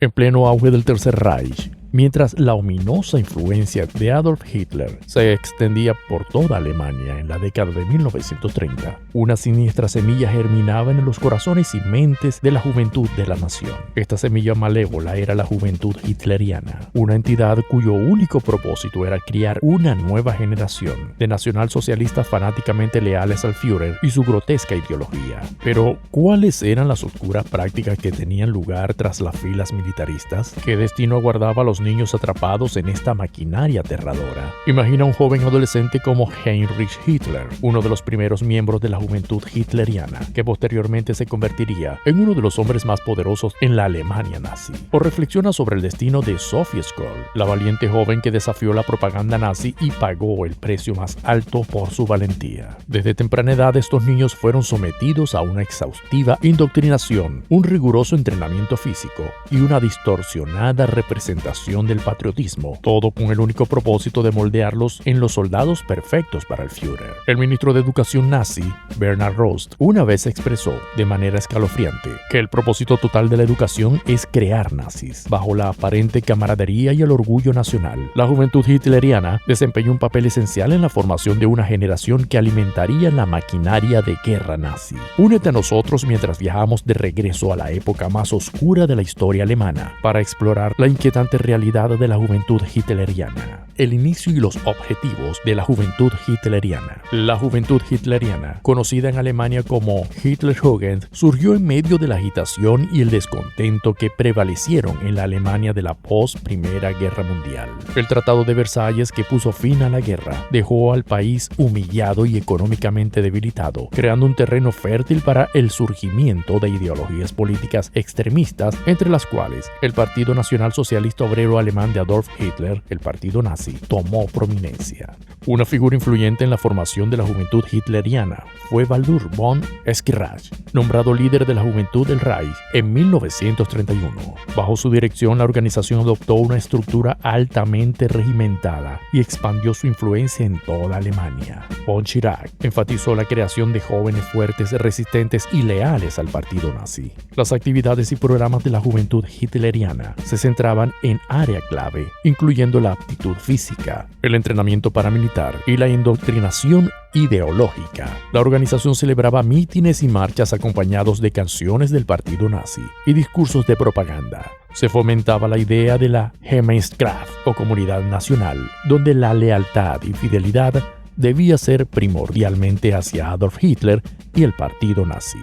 En pleno auge del Tercer Reich, mientras la ominosa influencia de Adolf Hitler se extendía por toda Alemania en la década de 1930, una siniestra semilla germinaba en los corazones y mentes de la juventud de la nación. Esta semilla malévola era la juventud hitleriana, una entidad cuyo único propósito era criar una nueva generación de nacionalsocialistas fanáticamente leales al Führer y su grotesca ideología. Pero, ¿cuáles eran las oscuras prácticas que tenían lugar tras las filas militaristas? ¿Qué destino aguardaba a los niños atrapados en esta maquinaria aterradora? Imagina un joven adolescente como Heinrich Hitler, uno de los primeros miembros de la juventud hitleriana, que posteriormente se convertiría en uno de los hombres más poderosos en la Alemania nazi. O reflexiona sobre el destino de Sophie Scholl, la valiente joven que desafió la propaganda nazi y pagó el precio más alto por su valentía. Desde temprana edad, estos niños fueron sometidos a una exhaustiva indoctrinación, un riguroso entrenamiento físico y una distorsionada representación del patriotismo, todo con el único propósito de moldearlos en los soldados perfectos para el Führer. El ministro de Educación nazi, Bernhard Rost, una vez expresó de manera escalofriante que el propósito total de la educación es crear nazis. Bajo la aparente camaradería y el orgullo nacional, la juventud hitleriana desempeñó un papel esencial en la formación de una generación que alimentaría la maquinaria de guerra nazi. Únete a nosotros mientras viajamos de regreso a la época más oscura de la historia alemana para explorar la inquietante realidad de la juventud hitleriana, el inicio y los objetivos de la juventud hitleriana. La juventud hitleriana, conocida en Alemania como Hitlerjugend, surgió en medio de la agitación y el descontento que prevalecieron en la Alemania de la post-Primera Guerra Mundial. El Tratado de Versalles, que puso fin a la guerra, dejó al país humillado y económicamente debilitado, creando un terreno fértil para el surgimiento de ideologías políticas extremistas, entre las cuales el Partido Nacional Socialista Obrero Alemán de Adolf Hitler, el partido nazi, tomó prominencia. Una figura influyente en la formación de la juventud hitleriana fue Baldur von Schirach, nombrado líder de la juventud del Reich en 1931. Bajo su dirección, la organización adoptó una estructura altamente regimentada y expandió su influencia en toda Alemania. Von Schirach enfatizó la creación de jóvenes fuertes, resistentes y leales al partido nazi. Las actividades y programas de la juventud hitleriana se centraban en área clave, incluyendo la aptitud física, el entrenamiento paramilitar y la indoctrinación ideológica. La organización celebraba mítines y marchas acompañados de canciones del partido nazi y discursos de propaganda. Se fomentaba la idea de la Gemeinschaft o comunidad nacional, donde la lealtad y fidelidad debía ser primordialmente hacia Adolf Hitler y el partido nazi.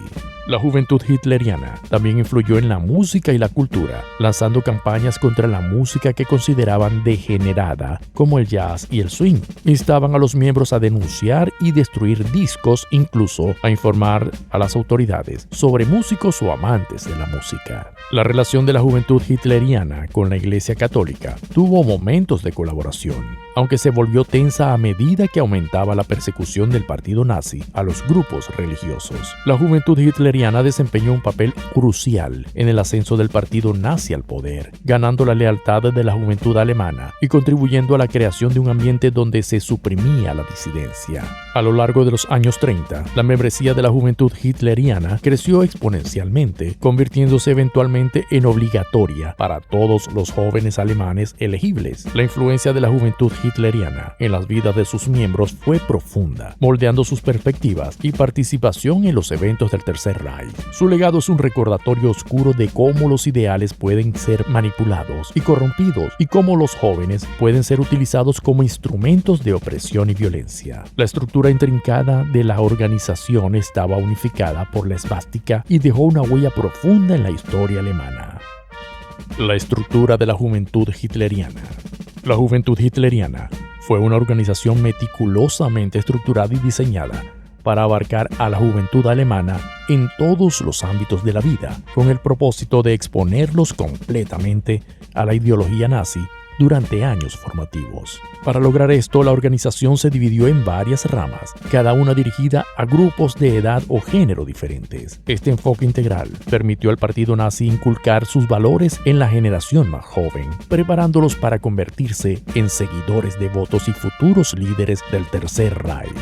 La juventud hitleriana también influyó en la música y la cultura, lanzando campañas contra la música que consideraban degenerada, como el jazz y el swing. Instaban a los miembros a denunciar y destruir discos, incluso a informar a las autoridades sobre músicos o amantes de la música. La relación de la juventud hitleriana con la Iglesia Católica tuvo momentos de colaboración, aunque se volvió tensa a medida que aumentaba la persecución del partido nazi a los grupos religiosos. La juventud hitleriana desempeñó un papel crucial en el ascenso del partido nazi al poder, ganando la lealtad de la juventud alemana y contribuyendo a la creación de un ambiente donde se suprimía la disidencia. A lo largo de los años 30, la membresía de la juventud hitleriana creció exponencialmente, convirtiéndose eventualmente en obligatoria para todos los jóvenes alemanes elegibles. La influencia de la juventud hitleriana en las vidas de sus miembros fue profunda, moldeando sus perspectivas y participación en los eventos del Tercer Reich. Su legado es un recordatorio oscuro de cómo los ideales pueden ser manipulados y corrompidos y cómo los jóvenes pueden ser utilizados como instrumentos de opresión y violencia. La estructura intrincada de la organización estaba unificada por la esvástica y dejó una huella profunda en la historia alemana. La estructura de la juventud hitleriana. La juventud hitleriana fue una organización meticulosamente estructurada y diseñada para abarcar a la juventud alemana en todos los ámbitos de la vida, con el propósito de exponerlos completamente a la ideología nazi durante años formativos. Para lograr esto, la organización se dividió en varias ramas, cada una dirigida a grupos de edad o género diferentes. Este enfoque integral permitió al partido nazi inculcar sus valores en la generación más joven, preparándolos para convertirse en seguidores devotos y futuros líderes del Tercer Reich.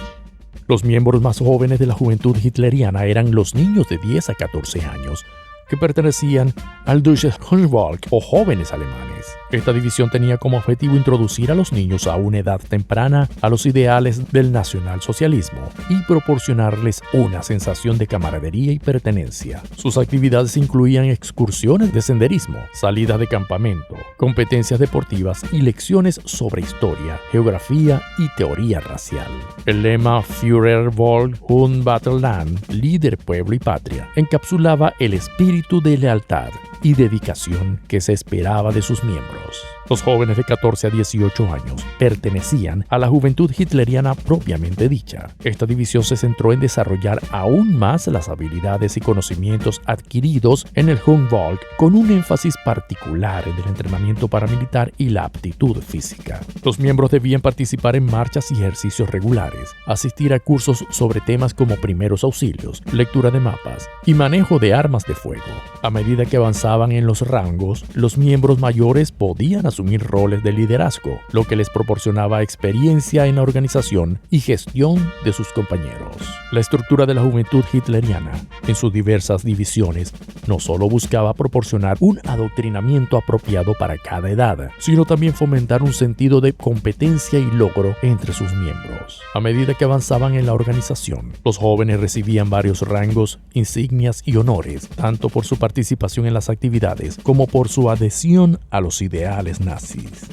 Los miembros más jóvenes de la juventud hitleriana eran los niños de 10 a 14 años, que pertenecían al Deutsches Jungvolk o jóvenes alemanes. Esta división tenía como objetivo introducir a los niños a una edad temprana a los ideales del nacionalsocialismo y proporcionarles una sensación de camaradería y pertenencia. Sus actividades incluían excursiones de senderismo, salidas de campamento, competencias deportivas y lecciones sobre historia, geografía y teoría racial. El lema Führer Volk und Vaterland, líder, pueblo y patria, encapsulaba el espíritu de lealtad y dedicación que se esperaba de sus miembros. Los jóvenes de 14 a 18 años pertenecían a la juventud hitleriana propiamente dicha. Esta división se centró en desarrollar aún más las habilidades y conocimientos adquiridos en el Jungvolk, con un énfasis particular en el entrenamiento paramilitar y la aptitud física. Los miembros debían participar en marchas y ejercicios regulares, asistir a cursos sobre temas como primeros auxilios, lectura de mapas y manejo de armas de fuego. A medida que avanzaban en los rangos, los miembros mayores podían asumir roles de liderazgo, lo que les proporcionaba experiencia en la organización y gestión de sus compañeros. La estructura de la juventud hitleriana, en sus diversas divisiones, no solo buscaba proporcionar un adoctrinamiento apropiado para cada edad, sino también fomentar un sentido de competencia y logro entre sus miembros. A medida que avanzaban en la organización, los jóvenes recibían varios rangos, insignias y honores, tanto por su participación en las actividades como por su adhesión a los ideales nazis.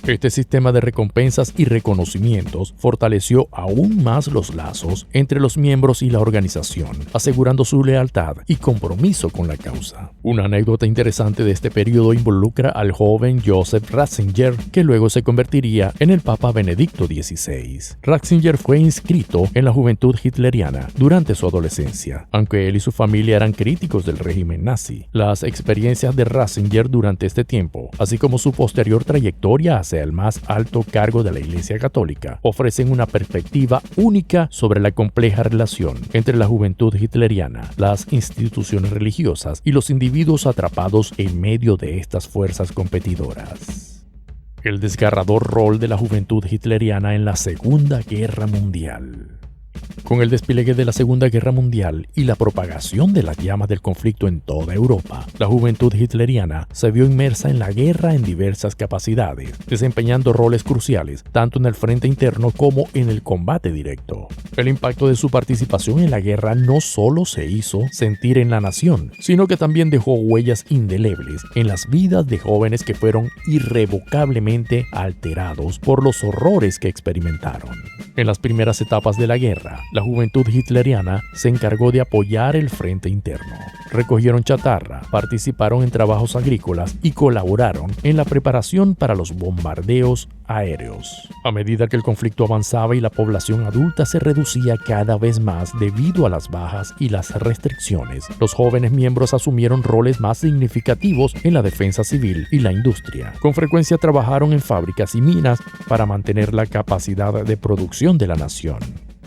Este sistema de recompensas y reconocimientos fortaleció aún más los lazos entre los miembros y la organización, asegurando su lealtad y compromiso con la causa. Una anécdota interesante de este periodo involucra al joven Joseph Ratzinger, que luego se convertiría en el Papa Benedicto XVI. Ratzinger fue inscrito en la juventud hitleriana durante su adolescencia, aunque él y su familia eran críticos del régimen nazi. Las experiencias de Ratzinger durante este tiempo, así como su posterior trayectoria hacia el más alto cargo de la Iglesia Católica, ofrecen una perspectiva única sobre la compleja relación entre la juventud hitleriana, las instituciones religiosas y los individuos atrapados en medio de estas fuerzas competidoras. El desgarrador rol de la juventud hitleriana en la Segunda Guerra Mundial. Con el despliegue de la Segunda Guerra Mundial y la propagación de las llamas del conflicto en toda Europa, la juventud hitleriana se vio inmersa en la guerra en diversas capacidades, desempeñando roles cruciales tanto en el frente interno como en el combate directo. El impacto de su participación en la guerra no solo se hizo sentir en la nación, sino que también dejó huellas indelebles en las vidas de jóvenes que fueron irrevocablemente alterados por los horrores que experimentaron. En las primeras etapas de la guerra, la juventud hitleriana se encargó de apoyar el frente interno. Recogieron chatarra, participaron en trabajos agrícolas y colaboraron en la preparación para los bombardeos aéreos. A medida que el conflicto avanzaba y la población adulta se reducía cada vez más debido a las bajas y las restricciones, los jóvenes miembros asumieron roles más significativos en la defensa civil y la industria. Con frecuencia trabajaron en fábricas y minas para mantener la capacidad de producción de la nación.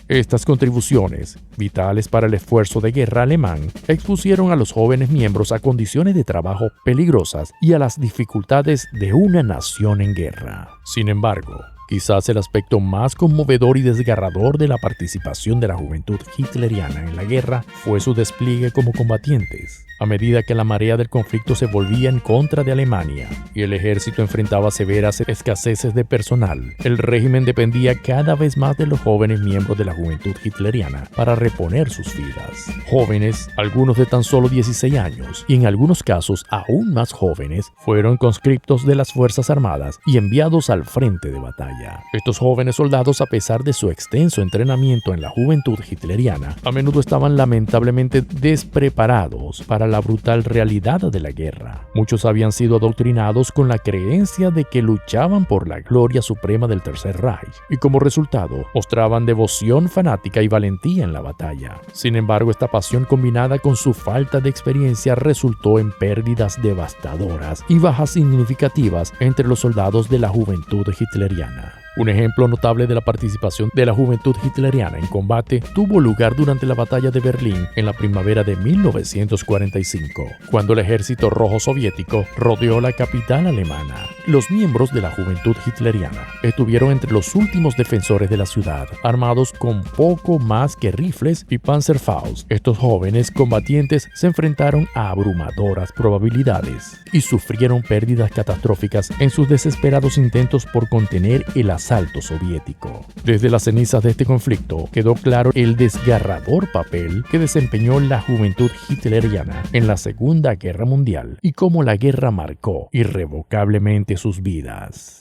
Estas contribuciones, vitales para el esfuerzo de guerra alemán, expusieron a los jóvenes miembros a condiciones de trabajo peligrosas y a las dificultades de una nación en guerra. Sin embargo, quizás el aspecto más conmovedor y desgarrador de la participación de la juventud hitleriana en la guerra fue su despliegue como combatientes. A medida que la marea del conflicto se volvía en contra de Alemania y el ejército enfrentaba severas escaseces de personal, el régimen dependía cada vez más de los jóvenes miembros de la juventud hitleriana para reponer sus filas. Jóvenes, algunos de tan solo 16 años y en algunos casos aún más jóvenes, fueron conscriptos de las Fuerzas Armadas y enviados al frente de batalla. Estos jóvenes soldados, a pesar de su extenso entrenamiento en la juventud hitleriana, a menudo estaban lamentablemente despreparados para la brutal realidad de la guerra. Muchos habían sido adoctrinados con la creencia de que luchaban por la gloria suprema del Tercer Reich y como resultado mostraban devoción fanática y valentía en la batalla. Sin embargo, esta pasión combinada con su falta de experiencia resultó en pérdidas devastadoras y bajas significativas entre los soldados de la juventud hitleriana. Un ejemplo notable de la participación de la juventud hitleriana en combate tuvo lugar durante la batalla de Berlín en la primavera de 1945, cuando el ejército rojo soviético rodeó la capital alemana. Los miembros de la juventud hitleriana estuvieron entre los últimos defensores de la ciudad, armados con poco más que rifles y Panzerfaust. Estos jóvenes combatientes se enfrentaron a abrumadoras probabilidades y sufrieron pérdidas catastróficas en sus desesperados intentos por contener el asalto soviético. Desde las cenizas de este conflicto quedó claro el desgarrador papel que desempeñó la juventud hitleriana en la Segunda Guerra Mundial y cómo la guerra marcó irrevocablemente sus vidas.